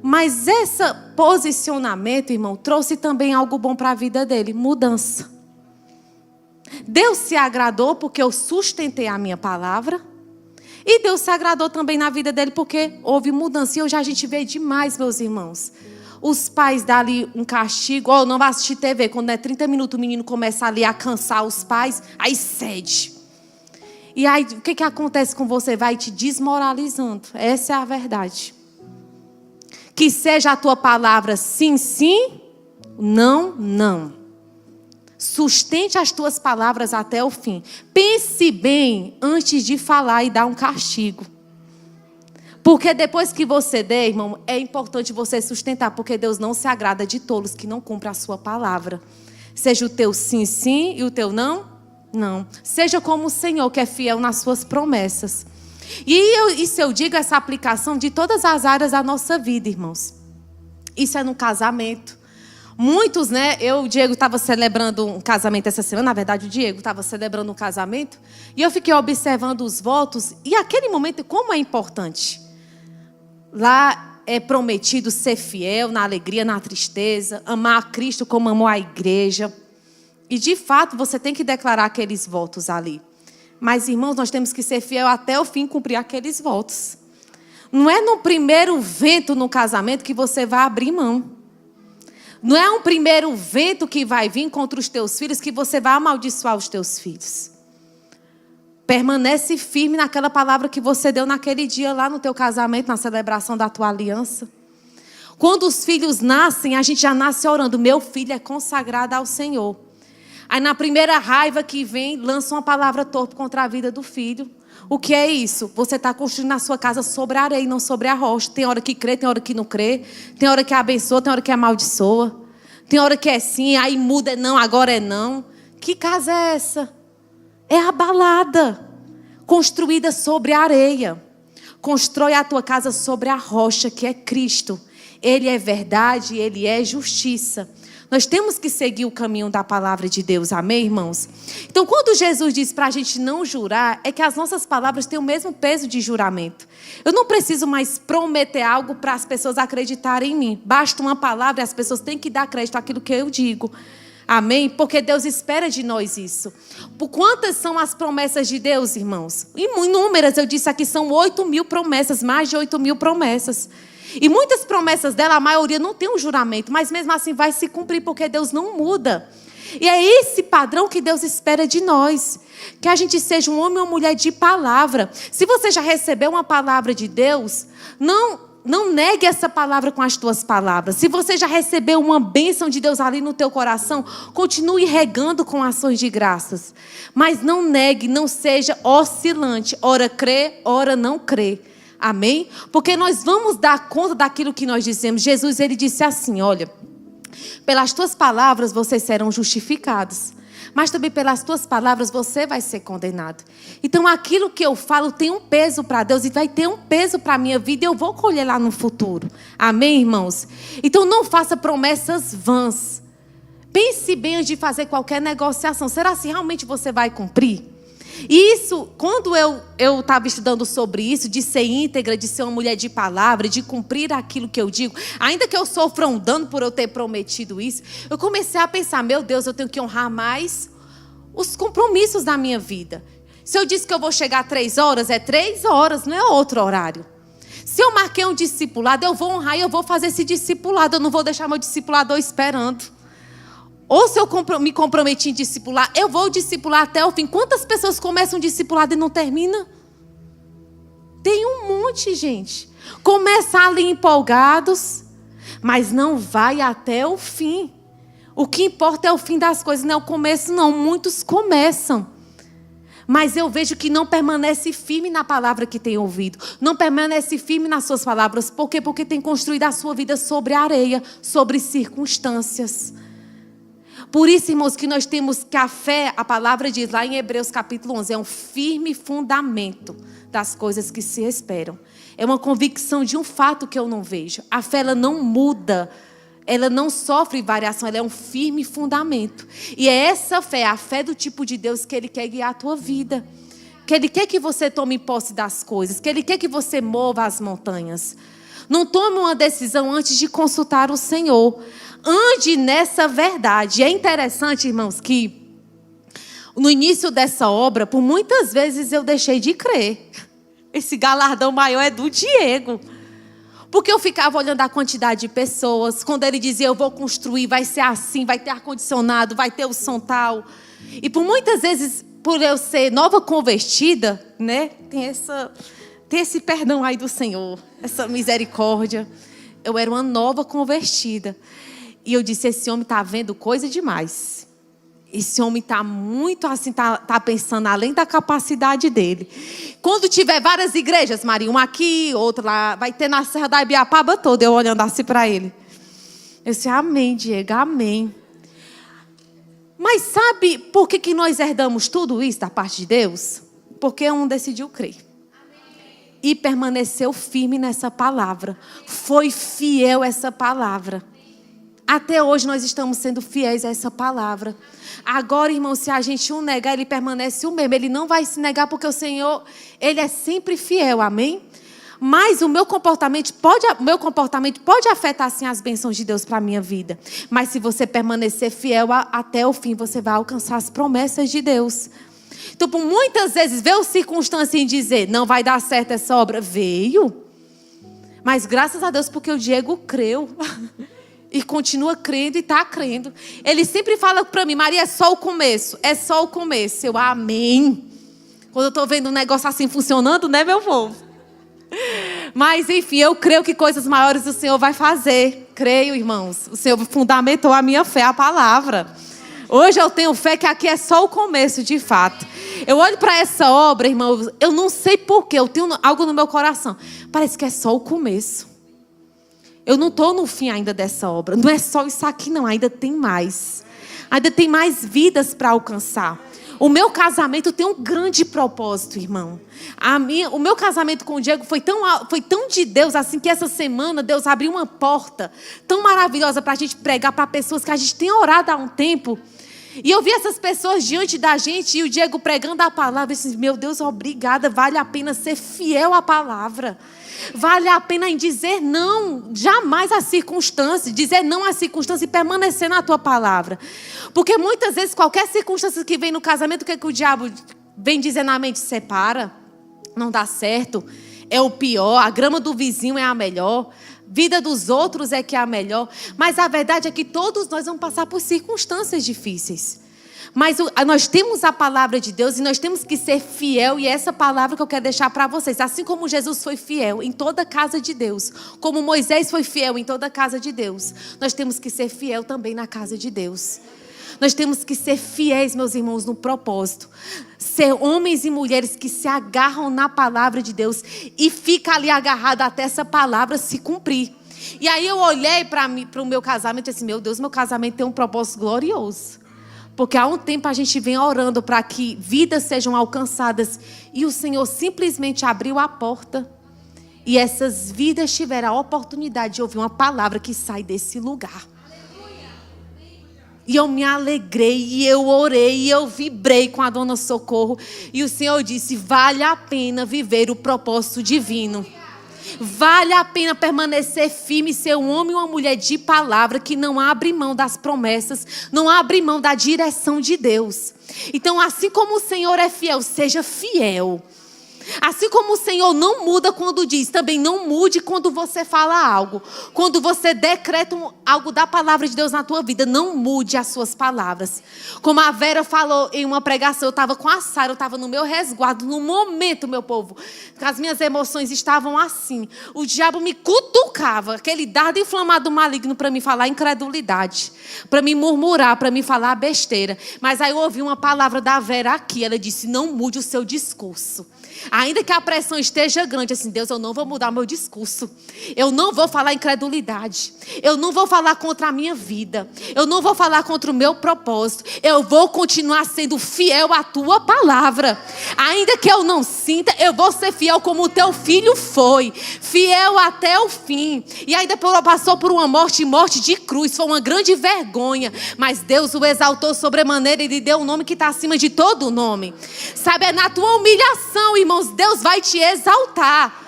A: Mas esse posicionamento, irmão, trouxe também algo bom para a vida dele, mudança. Deus se agradou porque eu sustentei a minha palavra. E Deus se agradou também na vida dele porque houve mudança. E hoje a gente vê demais, meus irmãos. Os pais dão ali um castigo. Oh, não vai assistir TV. Quando é 30 minutos, o menino começa ali a cansar os pais. Aí cede. E aí, o que acontece com você? Vai te desmoralizando. Essa é a verdade. Que seja a tua palavra sim, sim. Não, não. Sustente as tuas palavras até o fim. Pense bem antes de falar e dar um castigo. Porque depois que você der, irmão, é importante você sustentar. Porque Deus não se agrada de tolos que não cumprem a sua palavra. Seja o teu sim, sim e o teu não, não. Seja como o Senhor, que é fiel nas suas promessas. E isso eu digo, essa aplicação de todas as áreas da nossa vida, irmãos. Isso é no casamento. Muitos, né? O Diego estava celebrando um casamento essa semana. Na verdade, o Diego estava celebrando um casamento. E eu fiquei observando os votos. E aquele momento, como é importante. Lá é prometido ser fiel na alegria, na tristeza. Amar a Cristo como amou a igreja. E, de fato, você tem que declarar aqueles votos ali. Mas, irmãos, nós temos que ser fiel até o fim, cumprir aqueles votos. Não é no primeiro vento no casamento que você vai abrir mão. Não é um primeiro vento que vai vir contra os teus filhos que você vai amaldiçoar os teus filhos. Permanece firme naquela palavra que você deu naquele dia lá no teu casamento, na celebração da tua aliança. Quando os filhos nascem, a gente já nasce orando. Meu filho é consagrado ao Senhor. Aí na primeira raiva que vem, lança uma palavra torpe contra a vida do filho. O que é isso? Você está construindo a sua casa sobre a areia e não sobre a rocha. Tem hora que crê, tem hora que não crê. Tem hora que abençoa, tem hora que amaldiçoa. Tem hora que é sim, aí muda, é não, agora é não. Que casa é essa? É abalada. Construída sobre a areia. Constrói a tua casa sobre a rocha, que é Cristo. Ele é verdade, Ele é justiça. Nós temos que seguir o caminho da palavra de Deus, amém, irmãos? Então, quando Jesus diz para a gente não jurar, é que as nossas palavras têm o mesmo peso de juramento. Eu não preciso mais prometer algo para as pessoas acreditarem em mim. Basta uma palavra e as pessoas têm que dar crédito àquilo que eu digo. Amém? Porque Deus espera de nós isso. Por quantas são as promessas de Deus, irmãos? Inúmeras, eu disse aqui, são 8.000 promessas, mais de 8.000 promessas. E muitas promessas dela, a maioria não tem um juramento, mas mesmo assim vai se cumprir, porque Deus não muda. E é esse padrão que Deus espera de nós. Que a gente seja um homem ou mulher de palavra. Se você já recebeu uma palavra de Deus, não negue essa palavra com as tuas palavras. Se você já recebeu uma bênção de Deus ali no teu coração, continue regando com ações de graças. Mas não negue, não seja oscilante. Ora crê, ora não crê. Amém? Porque nós vamos dar conta daquilo que nós dizemos. Jesus, ele disse assim, olha, pelas tuas palavras vocês serão justificados, mas também pelas tuas palavras você vai ser condenado. Então aquilo que eu falo tem um peso para Deus e vai ter um peso para a minha vida e eu vou colher lá no futuro. Amém, irmãos? Então não faça promessas vãs. Pense bem antes de fazer qualquer negociação. Será se realmente você vai cumprir? E isso, quando eu estava estudando sobre isso, de ser íntegra, de ser uma mulher de palavra, de cumprir aquilo que eu digo, ainda que eu sofra um dano por eu ter prometido isso, eu comecei a pensar, meu Deus, eu tenho que honrar mais os compromissos da minha vida. Se eu disse que eu vou chegar às 3 horas, é 3 horas, não é outro horário. Se eu marquei um discipulado, eu vou honrar e eu vou fazer esse discipulado, eu não vou deixar meu discipulador esperando. Ou se eu me comprometi em discipular, eu vou discipular até o fim. Quantas pessoas começam um discipulado e não terminam? Tem um monte, gente. Começa ali empolgados, mas não vai até o fim. O que importa é o fim das coisas, não é o começo, não. Muitos começam. Mas eu vejo que não permanece firme na palavra que tem ouvido. Não permanece firme nas suas palavras. Por quê? Porque tem construído a sua vida sobre areia, sobre circunstâncias. Por isso, irmãos, que nós temos que a fé, a palavra diz lá em Hebreus capítulo 11, é um firme fundamento das coisas que se esperam. É uma convicção de um fato que eu não vejo. A fé, ela não muda, ela não sofre variação, ela é um firme fundamento. E é essa fé, a fé do tipo de Deus que Ele quer guiar a tua vida. Que Ele quer que você tome posse das coisas, que Ele quer que você mova as montanhas. Não tome uma decisão antes de consultar o Senhor. Ande nessa verdade. É interessante, irmãos, que no início dessa obra, por muitas vezes eu deixei de crer. Esse galardão maior é do Diego. Porque eu ficava olhando a quantidade de pessoas. Quando ele dizia, eu vou construir, vai ser assim, vai ter ar-condicionado, vai ter o som tal. E por muitas vezes, por eu ser nova convertida, né, tem esse perdão aí do Senhor, essa misericórdia. Eu era uma nova convertida. E eu disse, esse homem está vendo coisa demais. Esse homem está muito assim, está pensando além da capacidade dele. Quando tiver várias igrejas, Maria, uma aqui, outra lá, vai ter na Serra da Ibiapaba toda, eu olhando assim para ele. Eu disse, amém, Diego, amém. Mas sabe por que nós herdamos tudo isso da parte de Deus? Porque um decidiu crer. E permaneceu firme nessa palavra. Foi fiel essa palavra. Até hoje nós estamos sendo fiéis a essa palavra. Agora, irmão, se a gente o negar, ele permanece o mesmo. Ele não vai se negar porque o Senhor, ele é sempre fiel, amém? Mas o meu comportamento pode afetar, sim, as bênçãos de Deus para a minha vida. Mas se você permanecer fiel até o fim, você vai alcançar as promessas de Deus. Então, por muitas vezes, veio circunstância em dizer, não vai dar certo essa obra. Veio. Mas graças a Deus, porque o Diego creu. E continua crendo e está crendo. Ele sempre fala para mim, Maria, é só o começo. É só o começo. Eu, amém. Quando eu estou vendo um negócio assim funcionando, né, meu povo? Mas, enfim, eu creio que coisas maiores o Senhor vai fazer. Creio, irmãos. O Senhor fundamentou a minha fé, a palavra. Hoje eu tenho fé que aqui é só o começo, de fato. Eu olho para essa obra, irmãos, eu não sei porquê, eu tenho algo no meu coração. Parece que é só o começo. Eu não estou no fim ainda dessa obra. Não é só isso aqui, não. Ainda tem mais. Ainda tem mais vidas para alcançar. O meu casamento tem um grande propósito, irmão. O meu casamento com o Diego foi tão de Deus, assim, que essa semana Deus abriu uma porta tão maravilhosa para a gente pregar para pessoas que a gente tem orado há um tempo. E eu vi essas pessoas diante da gente e o Diego pregando a palavra. Eu disse, meu Deus, obrigada. Vale a pena ser fiel à palavra. Vale a pena em dizer não, jamais à circunstância. Dizer não à circunstância e permanecer na tua palavra. Porque muitas vezes, qualquer circunstância que vem no casamento, o que é que o diabo vem dizer na mente? Separa, não dá certo, é o pior, a grama do vizinho é a melhor. Vida dos outros é que é a melhor. Mas a verdade é que todos nós vamos passar por circunstâncias difíceis. Mas nós temos a palavra de Deus e nós temos que ser fiel. E é essa palavra que eu quero deixar para vocês. Assim como Jesus foi fiel em toda a casa de Deus. Como Moisés foi fiel em toda a casa de Deus. Nós temos que ser fiel também na casa de Deus. Nós temos que ser fiéis, meus irmãos, no propósito. Ser homens e mulheres que se agarram na palavra de Deus e fica ali agarrado até essa palavra se cumprir. E aí eu olhei para o meu casamento e disse, meu Deus, meu casamento tem um propósito glorioso. Porque há um tempo a gente vem orando para que vidas sejam alcançadas e o Senhor simplesmente abriu a porta e essas vidas tiveram a oportunidade de ouvir uma palavra que sai desse lugar. E eu me alegrei, e eu orei, e eu vibrei com a Dona Socorro. E o Senhor disse, vale a pena viver o propósito divino. Vale a pena permanecer firme e ser um homem e uma mulher de palavra que não abre mão das promessas, não abre mão da direção de Deus. Então, assim como o Senhor é fiel, seja fiel. Assim como o Senhor não muda quando diz, também não mude quando você fala algo. Quando você decreta algo da palavra de Deus na tua vida, não mude as suas palavras. Como a Vera falou em uma pregação, eu estava com a Sara, eu estava no meu resguardo, no momento, meu povo, que as minhas emoções estavam assim. O diabo me cutucava, aquele dardo inflamado maligno para me falar incredulidade, para me murmurar, para me falar besteira. Mas aí eu ouvi uma palavra da Vera aqui, ela disse, não mude o seu discurso. Ainda que a pressão esteja grande, assim, Deus, eu não vou mudar meu discurso. Eu não vou falar incredulidade. Eu não vou falar contra a minha vida. Eu não vou falar contra o meu propósito. Eu vou continuar sendo fiel à tua palavra. Ainda que eu não sinta, eu vou ser fiel como o teu filho foi. Fiel até o fim. E aí depois passou por uma morte de cruz. Foi uma grande vergonha. Mas Deus o exaltou sobremaneira e lhe deu um nome que está acima de todo nome. Sabe, é na tua humilhação, irmãos, Deus vai te exaltar.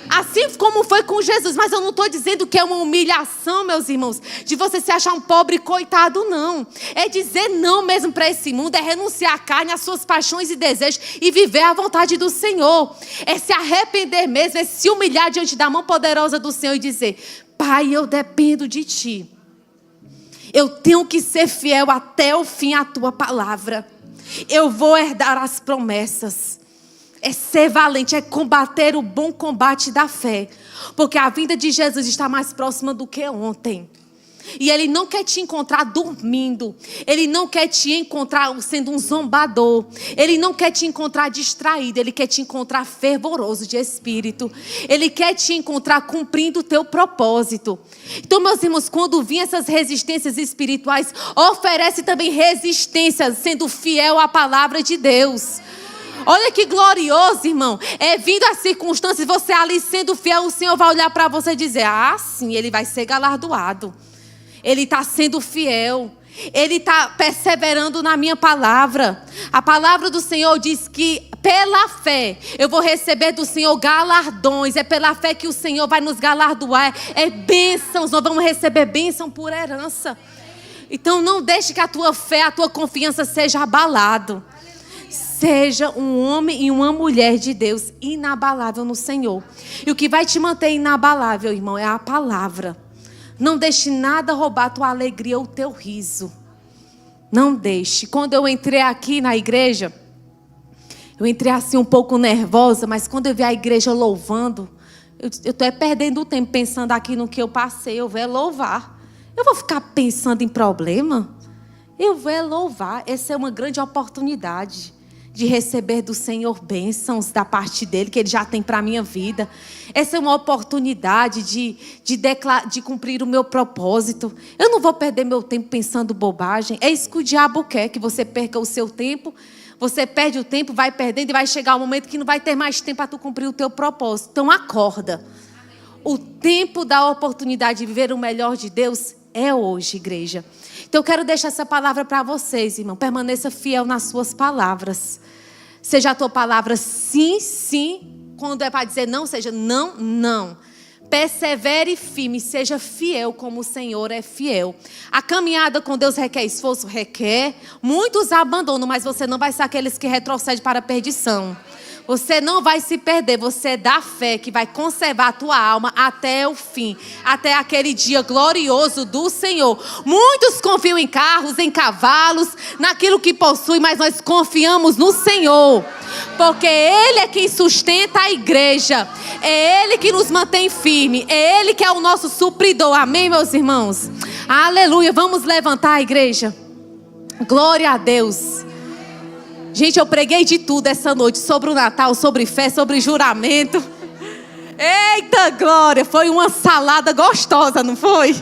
A: Assim como foi com Jesus. Mas eu não estou dizendo que é uma humilhação, meus irmãos, de você se achar um pobre coitado, não. É dizer não mesmo para esse mundo. É renunciar à carne, às suas paixões e desejos e viver a vontade do Senhor. É se arrepender mesmo, é se humilhar diante da mão poderosa do Senhor e dizer, Pai, eu dependo de Ti. Eu tenho que ser fiel até o fim à Tua palavra. Eu vou herdar as promessas. É ser valente, é combater o bom combate da fé. Porque a vinda de Jesus está mais próxima do que ontem. E Ele não quer te encontrar dormindo. Ele não quer te encontrar sendo um zombador. Ele não quer te encontrar distraído. Ele quer te encontrar fervoroso de espírito. Ele quer te encontrar cumprindo o teu propósito. Então, meus irmãos, quando vir essas resistências espirituais, oferece também resistência, sendo fiel à palavra de Deus. Olha que glorioso, irmão. É vindo as circunstâncias, você ali sendo fiel, o Senhor vai olhar para você e dizer, ah, sim, ele vai ser galardoado. Ele está sendo fiel. Ele está perseverando na minha palavra. A palavra do Senhor diz que pela fé eu vou receber do Senhor galardões. É pela fé que o Senhor vai nos galardoar. É bênçãos, nós vamos receber bênção por herança. Então não deixe que a tua fé, a tua confiança seja abalado. Seja um homem e uma mulher de Deus inabalável no Senhor. E o que vai te manter inabalável, irmão, é a palavra. Não deixe nada roubar a tua alegria ou o teu riso. Não deixe. Quando eu entrei aqui na igreja, eu entrei assim um pouco nervosa, mas quando eu vi a igreja louvando, eu estou perdendo o tempo pensando aqui no que eu passei. Eu vou louvar. Eu vou ficar pensando em problema? Eu vou louvar. Essa é uma grande oportunidade de receber do Senhor bênçãos da parte dele, que ele já tem para a minha vida. Essa é uma oportunidade de cumprir o meu propósito. Eu não vou perder meu tempo pensando bobagem. É isso que o diabo quer, que você perca o seu tempo. Você perde o tempo, vai perdendo e vai chegar um momento que não vai ter mais tempo para tu cumprir o teu propósito. Então acorda. O tempo da oportunidade de viver o melhor de Deus é hoje, igreja. Então eu quero deixar essa palavra para vocês, irmão. Permaneça fiel nas suas palavras. Seja a tua palavra sim, sim. Quando é para dizer não, seja não, não. Persevere firme, seja fiel como o Senhor é fiel. A caminhada com Deus requer esforço? Requer. Muitos abandonam, mas você não vai ser aqueles que retrocedem para a perdição. Você não vai se perder, você é da fé que vai conservar a tua alma até o fim, até aquele dia glorioso do Senhor. Muitos confiam em carros, em cavalos, naquilo que possuem, mas nós confiamos no Senhor, porque Ele é quem sustenta a igreja, é Ele que nos mantém firme, é Ele que é o nosso supridor. Amém, meus irmãos? Aleluia, vamos levantar a igreja. Glória a Deus. Gente, eu preguei de tudo essa noite, sobre o Natal, sobre fé, sobre juramento. Eita glória, foi uma salada gostosa, não foi?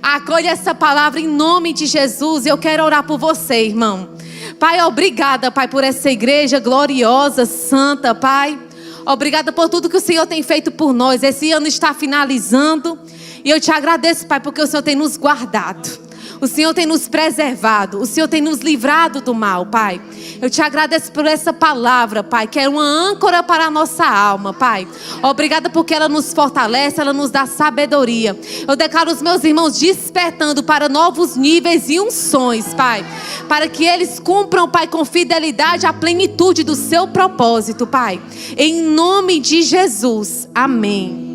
A: Acolha essa palavra em nome de Jesus. Eu quero orar por você, irmão. Pai, obrigada, Pai, por essa igreja gloriosa, santa, Pai. Obrigada por tudo que o Senhor tem feito por nós. Esse ano está finalizando e eu te agradeço, Pai, porque o Senhor tem nos guardado. O Senhor tem nos preservado. O Senhor tem nos livrado do mal, Pai. Eu te agradeço por essa palavra, Pai, que é uma âncora para a nossa alma, Pai. Obrigada porque ela nos fortalece, ela nos dá sabedoria. Eu declaro os meus irmãos despertando para novos níveis e unções, Pai. Para que eles cumpram, Pai, com fidelidade a plenitude do seu propósito, Pai. Em nome de Jesus. Amém.